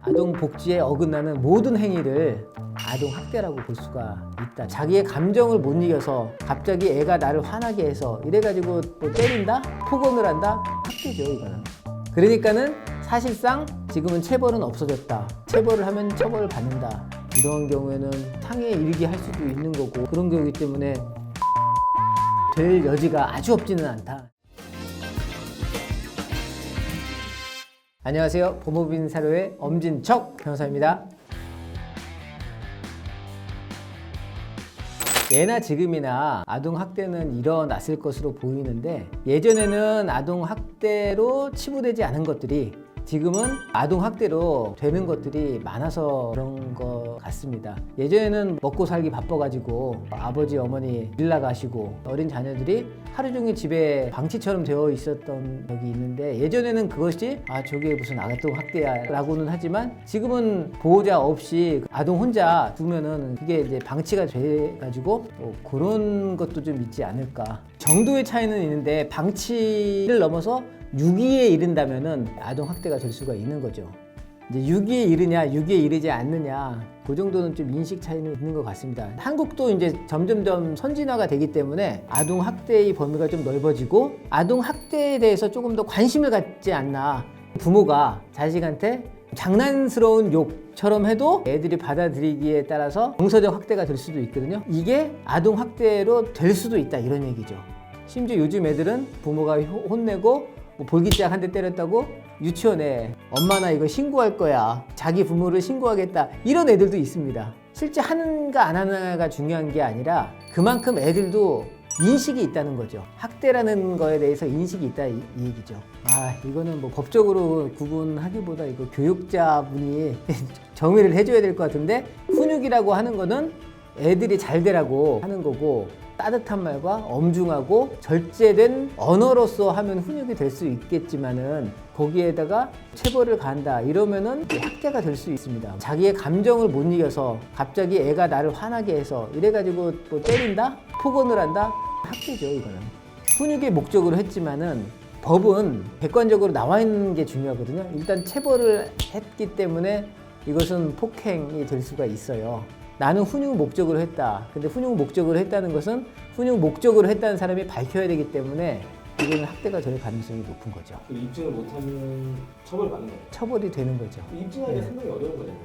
아동 복지에 어긋나는 모든 행위를 아동 학대라고 볼 수가 있다. 자기의 감정을 못 이겨서 갑자기 애가 나를 화나게 해서 이래가지고 뭐 때린다? 폭언을 한다? 학대죠, 이거는. 그러니까는 사실상 지금은 체벌은 없어졌다. 체벌을 하면 처벌을 받는다. 이런 경우에는 상해에 이르게 할 수도 있는 거고, 그런 경우이기 때문에 될 여지가 아주 없지는 않다. 안녕하세요. 법무빈 사료의 엄진척 변호사입니다. 예나 지금이나 아동학대는 일어났을 것으로 보이는데, 예전에는 아동학대로 치부되지 않은 것들이 지금은 아동학대로 되는 것들이 많아서 그런 것 같습니다. 예전에는 먹고 살기 바빠가지고 아버지, 어머니 일 나가시고 어린 자녀들이 하루 종일 집에 방치처럼 되어 있었던 적이 있는데, 예전에는 그것이 저게 무슨 아동학대야 라고는 하지만, 지금은 보호자 없이 아동 혼자 두면은 그게 이제 방치가 돼가지고 그런 것도 좀 있지 않을까. 정도의 차이는 있는데 방치를 넘어서 유기에 이른다면은 아동학대가 될 수가 있는 거죠. 이제 유기에 이르냐, 유기에 이르지 않느냐, 그 정도는 좀 인식 차이는 있는 것 같습니다. 한국도 이제 점점점 선진화가 되기 때문에 아동학대의 범위가 좀 넓어지고, 아동학대에 대해서 조금 더 관심을 갖지 않나. 부모가 자식한테 장난스러운 욕처럼 해도 애들이 받아들이기에 따라서 정서적 학대가 될 수도 있거든요. 이게 아동학대로 될 수도 있다, 이런 얘기죠. 심지어 요즘 애들은 부모가 혼내고 볼기짝 한 대 때렸다고 유치원에 엄마 나 이거 신고할 거야, 자기 부모를 신고하겠다, 이런 애들도 있습니다. 실제 하는가 안 하는가가 중요한 게 아니라 그만큼 애들도 인식이 있다는 거죠. 학대라는 거에 대해서 인식이 있다, 이 얘기죠. 이거는 뭐 법적으로 구분하기보다 이거 교육자분이 정의를 해줘야 될 것 같은데, 훈육이라고 하는 거는 애들이 잘 되라고 하는 거고, 따뜻한 말과 엄중하고 절제된 언어로서 하면 훈육이 될 수 있겠지만은, 거기에다가 체벌을 가한다 이러면은 학대가 될 수 있습니다. 자기의 감정을 못 이겨서 갑자기 애가 나를 화나게 해서 이래가지고 뭐 때린다? 폭언을 한다? 학대죠, 이거는. 훈육의 목적으로 했지만은 법은 객관적으로 나와 있는 게 중요하거든요. 일단 체벌을 했기 때문에 이것은 폭행이 될 수가 있어요. 나는 훈육 목적으로 했다. 근데 훈육 목적으로 했다는 것은 훈육 목적으로 했다는 사람이 밝혀야 되기 때문에 이거는 학대가 될 가능성이 높은 거죠. 입증을 못하면 처벌받는 거예요? 처벌이 되는 거죠. 입증하기가 상당히 어려운 거잖아요.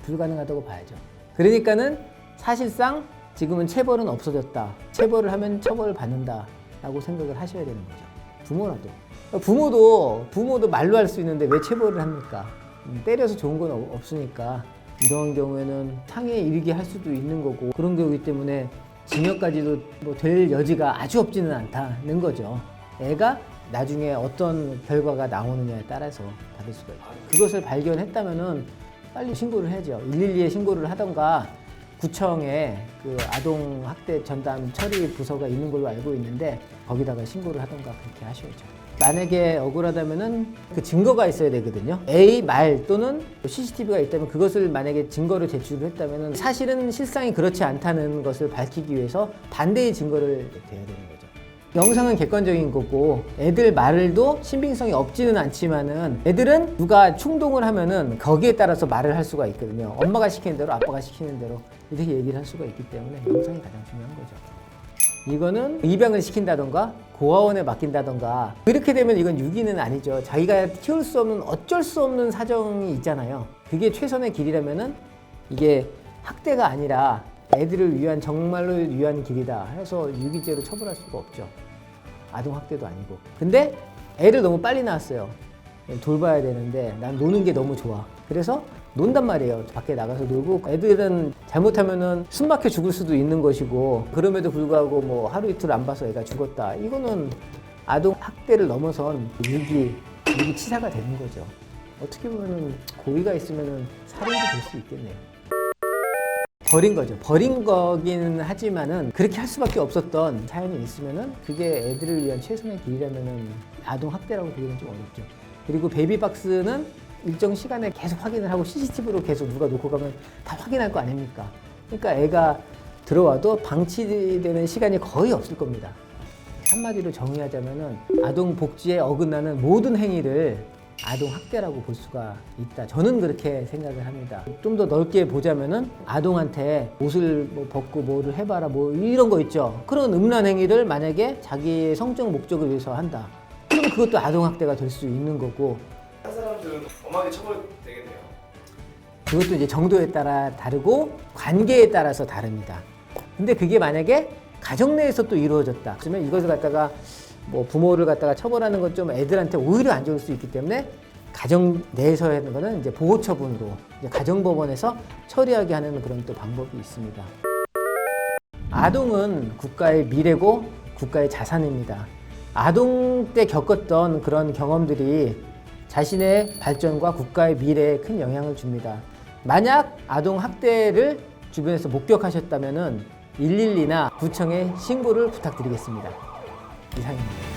불가능하다고 봐야죠. 그러니까는 사실상 지금은 체벌은 없어졌다. 체벌을 하면 처벌을 받는다 라고 생각을 하셔야 되는 거죠. 부모도 말로 할 수 있는데 왜 체벌을 합니까? 때려서 좋은 건 없으니까. 이런 경우에는 상해에 이르게 할 수도 있는 거고, 그런 경우이기 때문에 징역까지도 뭐 될 여지가 아주 없지는 않다는 거죠. 애가 나중에 어떤 결과가 나오느냐에 따라서 받을 수가 있고, 그것을 발견했다면은 빨리 신고를 해야죠. 112에 신고를 하던가, 구청에 그 아동학대 전담 처리 부서가 있는 걸로 알고 있는데 거기다가 신고를 하던가 그렇게 하셔야죠. 만약에 억울하다면은 그 증거가 있어야 되거든요. A 말 또는 CCTV가 있다면 그것을 만약에 증거를 제출을 했다면은 사실은 실상이 그렇지 않다는 것을 밝히기 위해서 반대의 증거를 대야 되는 거죠. 영상은 객관적인 거고, 애들 말도 신빙성이 없지는 않지만은 애들은 누가 충동을 하면은 거기에 따라서 말을 할 수가 있거든요. 엄마가 시키는 대로, 아빠가 시키는 대로 이렇게 얘기를 할 수가 있기 때문에 영상이 가장 중요한 거죠. 이거는 입양을 시킨다던가 고아원에 맡긴다던가, 그렇게 되면 이건 유기는 아니죠. 자기가 키울 수 없는, 어쩔 수 없는 사정이 있잖아요. 그게 최선의 길이라면은 이게 학대가 아니라 애들을 위한, 정말로 위한 길이다 해서 유기죄로 처벌할 수가 없죠. 아동학대도 아니고. 근데 애를 너무 빨리 낳았어요. 돌봐야 되는데 난 노는 게 너무 좋아. 그래서 논단 말이에요. 밖에 나가서 놀고, 애들은 잘못하면은 숨 막혀 죽을 수도 있는 것이고, 그럼에도 불구하고 뭐 하루 이틀 안 봐서 애가 죽었다. 이거는 아동학대를 넘어선 유기치사가 되는 거죠. 어떻게 보면은 고의가 있으면은 살인도 될 수 있겠네요. 버린 거죠. 버린 거긴 하지만은 그렇게 할 수밖에 없었던 사연이 있으면은 그게 애들을 위한 최선의 길이라면은 아동학대라고 보기는 좀 어렵죠. 그리고 베이비박스는 일정 시간에 계속 확인을 하고 CCTV로 계속 누가 놓고 가면 다 확인할 거 아닙니까? 그러니까 애가 들어와도 방치되는 시간이 거의 없을 겁니다. 한마디로 정의하자면은 아동 복지에 어긋나는 모든 행위를 아동 학대라고 볼 수가 있다. 저는 그렇게 생각을 합니다. 좀 더 넓게 보자면은 아동한테 옷을 뭐 벗고 뭐를 해봐라 뭐 이런 거 있죠. 그런 음란 행위를 만약에 자기의 성적 목적을 위해서 한다. 그러면 그것도 아동 학대가 될 수 있는 거고. 한 사람들은 엄하게 처벌되겠네요. 그것도 이제 정도에 따라 다르고 관계에 따라서 다릅니다. 근데 그게 만약에 가정 내에서 또 이루어졌다. 그러면 이것을 갖다가 뭐 부모를 갖다가 처벌하는 건 좀 애들한테 오히려 안 좋을 수 있기 때문에 가정 내에서 하는 거는 이제 보호 처분으로 이제 가정법원에서 처리하게 하는 그런 또 방법이 있습니다. 아동은 국가의 미래고 국가의 자산입니다. 아동 때 겪었던 그런 경험들이 자신의 발전과 국가의 미래에 큰 영향을 줍니다. 만약 아동 학대를 주변에서 목격하셨다면 112나 구청에 신고를 부탁드리겠습니다. 이상입니다.